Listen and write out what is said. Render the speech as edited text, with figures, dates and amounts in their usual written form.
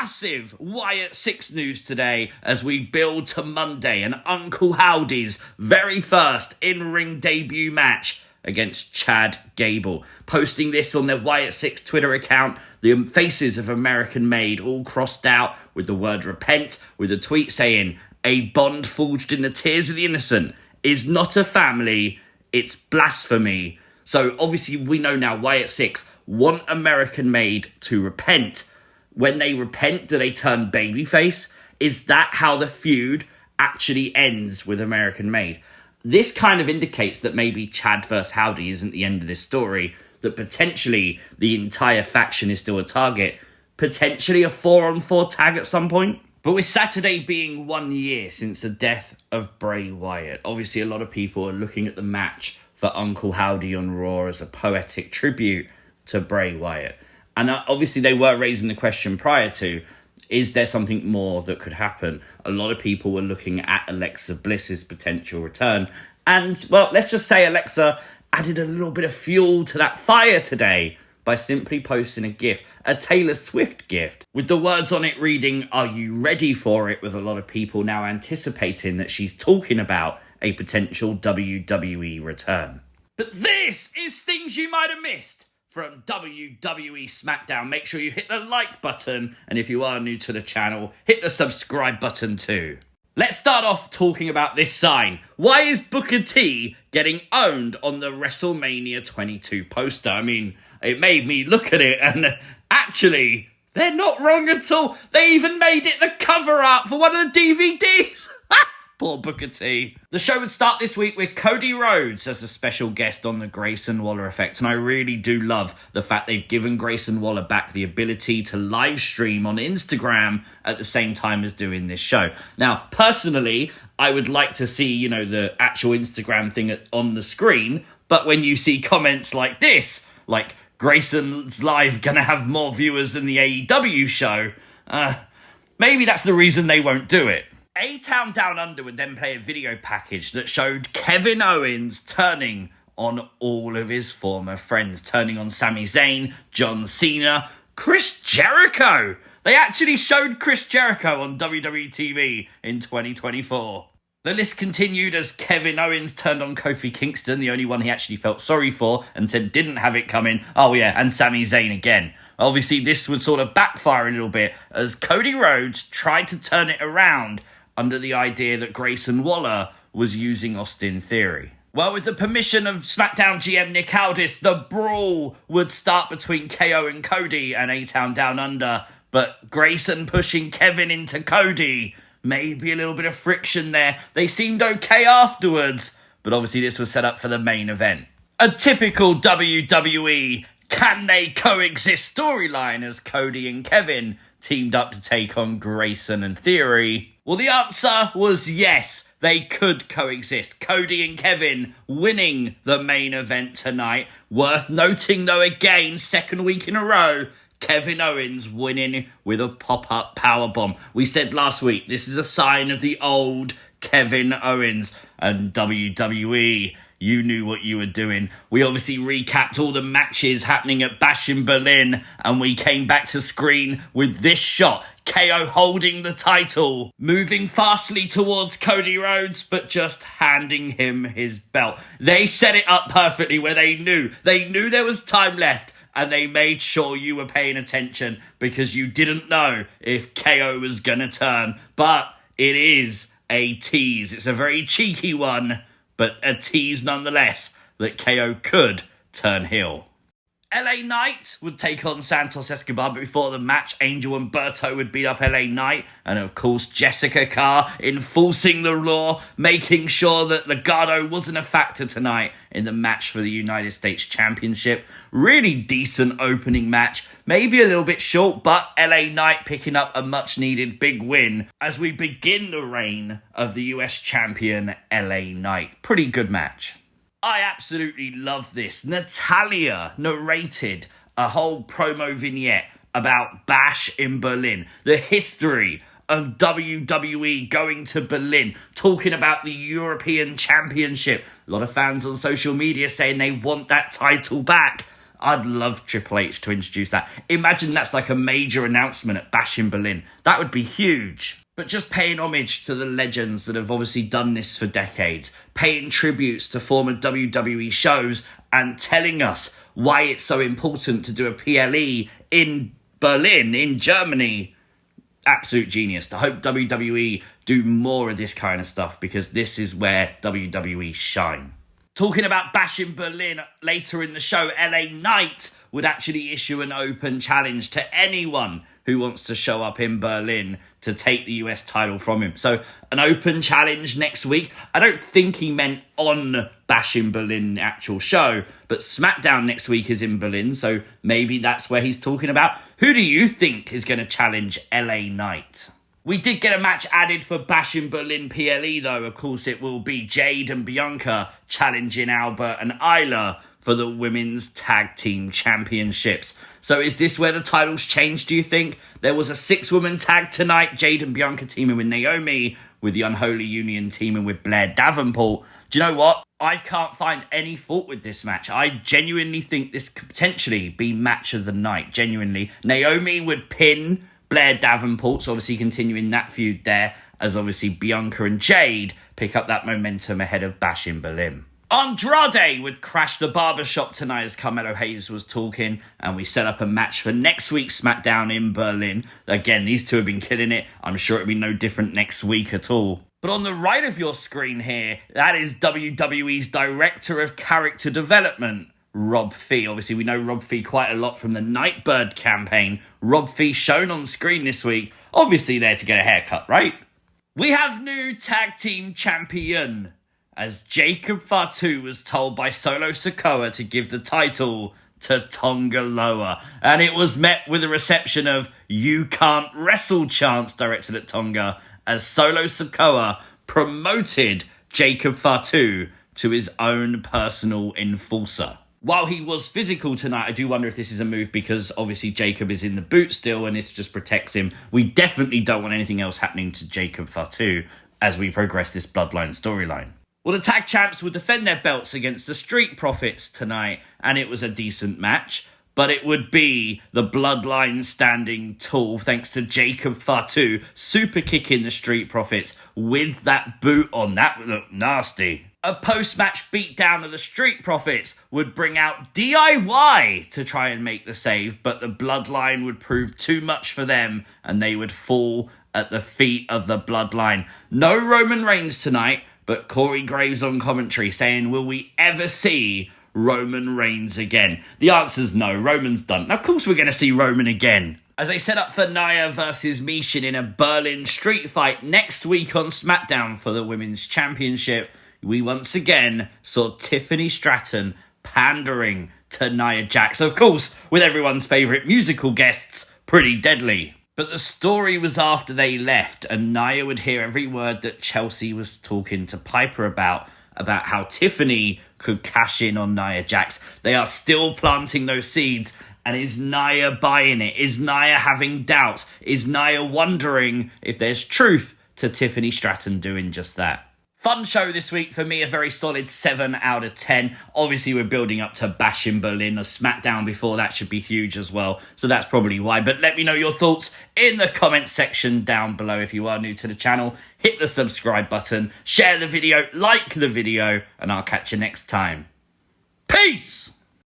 massive Wyatt Sicks news today as we build to Monday and Uncle Howdy's very first in-ring debut match against Chad Gable. Posting this on their Wyatt Sicks Twitter account, the faces of American Made all crossed out with the word repent, with a tweet saying, "A bond forged in the tears of the innocent is not a family, it's blasphemy." So obviously we know now Wyatt Sicks want American Made to repent. When they repent, do they turn babyface? Is that how the feud actually ends with American Made? This kind of indicates that maybe Chad vs. Howdy isn't the end of this story, that potentially the entire faction is still a target, potentially a 4-on-4 tag at some point. But with Saturday being 1 year since the death of Bray Wyatt, obviously a lot of people are looking at the match for Uncle Howdy on Raw as a poetic tribute to Bray Wyatt. And obviously they were raising the question prior to, is there something more that could happen? A lot of people were looking at Alexa Bliss's potential return. And, well, let's just say Alexa added a little bit of fuel to that fire today by simply posting a GIF, a Taylor Swift gift, with the words on it reading, "Are you ready for it?" with a lot of people now anticipating that she's talking about a potential WWE return. But this is things you might have missed from WWE Smackdown. Make sure you hit the like button, and if you are new to the channel, hit the subscribe button too. Let's start off talking about this sign. Why is Booker T getting owned on the WrestleMania 22 poster? I mean, it made me look at it, and actually, they're not wrong at all. They even made it the cover art for one of the DVDs. Poor Booker T. The show would start this week with Cody Rhodes as a special guest on the Grayson Waller effect, and I really do love the fact they've given Grayson Waller back the ability to live stream on Instagram at the same time as doing this show. Now, personally, I would like to see, the actual Instagram thing on the screen, but when you see comments like this, like Grayson's live gonna have more viewers than the AEW show, maybe that's the reason they won't do it. A-Town Down Under would then play a video package that showed Kevin Owens turning on all of his former friends, turning on Sami Zayn, John Cena, Chris Jericho. They actually showed Chris Jericho on WWE TV in 2024. The list continued as Kevin Owens turned on Kofi Kingston, the only one he actually felt sorry for, and said didn't have it coming. Oh yeah, and Sami Zayn again. Obviously this would sort of backfire a little bit as Cody Rhodes tried to turn it around under the idea that Grayson Waller was using Austin Theory. Well, with the permission of SmackDown GM Nick Aldis, the brawl would start between KO and Cody and A-Town Down Under, but Grayson pushing Kevin into Cody, maybe a little bit of friction there. They seemed okay afterwards, but obviously this was set up for the main event. A typical WWE can they coexist storyline as Cody and Kevin teamed up to take on Grayson and Theory. Well, the answer was yes, they could coexist. Cody and Kevin winning the main event tonight. Worth noting, though, again, second week in a row, Kevin Owens winning with a pop-up powerbomb. We said last week, this is a sign of the old Kevin Owens. And WWE, you knew what you were doing. We obviously recapped all the matches happening at Bash in Berlin, and we came back to screen with this shot. KO holding the title, moving fastly towards Cody Rhodes, but just handing him his belt. They set it up perfectly where they knew there was time left, and they made sure you were paying attention because you didn't know if KO was gonna turn. But it is a tease. It's a very cheeky one, but a tease nonetheless that KO could turn heel. LA Knight would take on Santos Escobar, but before the match, Angel and Berto would beat up LA Knight, and of course Jessica Carr enforcing the law, making sure that Legado wasn't a factor tonight in the match for the United States Championship. Really decent opening match, maybe a little bit short, but LA Knight picking up a much needed big win as we begin the reign of the US champion LA Knight. Pretty good match. I absolutely love this. Natalia narrated a whole promo vignette about Bash in Berlin, the history of WWE going to Berlin, talking about the European Championship. A lot of fans on social media saying they want that title back. I'd love Triple H to introduce that. Imagine that's like a major announcement at Bash in Berlin. That would be huge. But just paying homage to the legends that have obviously done this for decades, paying tributes to former WWE shows and telling us why it's so important to do a PLE in Berlin, in Germany. Absolute genius. I hope WWE do more of this kind of stuff because this is where WWE shine. Talking about Bash in Berlin, later in the show, LA Knight would actually issue an open challenge to anyone who wants to show up in Berlin to take the US title from him. So an open challenge next week. I don't think he meant on Bash in Berlin, the actual show, but SmackDown next week is in Berlin, so maybe that's where he's talking about. Who do you think is going to challenge LA Knight? We did get a match added for Bash in Berlin PLE though. Of course, it will be Jade and Bianca challenging Albert and Isla for the Women's Tag Team Championships. So is this where the titles change, do you think? There was a 6-woman tag tonight. Jade and Bianca teaming with Naomi, with the Unholy Union teaming with Blair Davenport. Do you know what? I can't find any fault with this match. I genuinely think this could potentially be match of the night. Genuinely. Naomi would pin Blair Davenport, so obviously continuing that feud there, as obviously Bianca and Jade pick up that momentum ahead of Bash in Berlin. Andrade would crash the barbershop tonight, as Carmelo Hayes was talking, and we set up a match for next week's SmackDown in Berlin. Again, these two have been killing it. I'm sure it'll be no different next week at all. But on the right of your screen here, that is WWE's Director of Character Development, Rob Fee. Obviously, we know Rob Fee quite a lot from the Nightbird campaign. Rob Fee shown on screen this week, obviously there to get a haircut, right? We have new tag team champion, as Jacob Fatu was told by Solo Sikoa to give the title to Tonga Loa. And it was met with a reception of "You can't wrestle" chants directed at Tonga, as Solo Sikoa promoted Jacob Fatu to his own personal enforcer. While he was physical tonight, I do wonder if this is a move because obviously Jacob is in the boot still and this just protects him. We definitely don't want anything else happening to Jacob Fatu as we progress this Bloodline storyline. Well, the tag champs would defend their belts against the Street Profits tonight, and it was a decent match. But it would be the Bloodline standing tall thanks to Jacob Fatu super kicking the Street Profits with that boot on. That looked nasty. A post-match beatdown of the Street Profits would bring out DIY to try and make the save, but the Bloodline would prove too much for them and they would fall at the feet of the Bloodline. No Roman Reigns tonight, but Corey Graves on commentary saying, will we ever see Roman Reigns again? The answer's no. Roman's done. Now, of course we're going to see Roman again, as they set up for Nia versus Michin in a Berlin street fight next week on SmackDown for the Women's Championship. We once again saw Tiffany Stratton pandering to Nia Jax, of course, with everyone's favourite musical guests, Pretty Deadly. But the story was after they left, and Nia would hear every word that Chelsea was talking to Piper about how Tiffany could cash in on Nia Jax. They are still planting those seeds. And is Nia buying it? Is Nia having doubts? Is Nia wondering if there's truth to Tiffany Stratton doing just that? Fun show this week for me, a very solid 7 out of 10. Obviously, we're building up to Bash in Berlin. A SmackDown before that should be huge as well. So that's probably why. But let me know your thoughts in the comments section down below. If you are new to the channel, hit the subscribe button, share the video, like the video, and I'll catch you next time. Peace!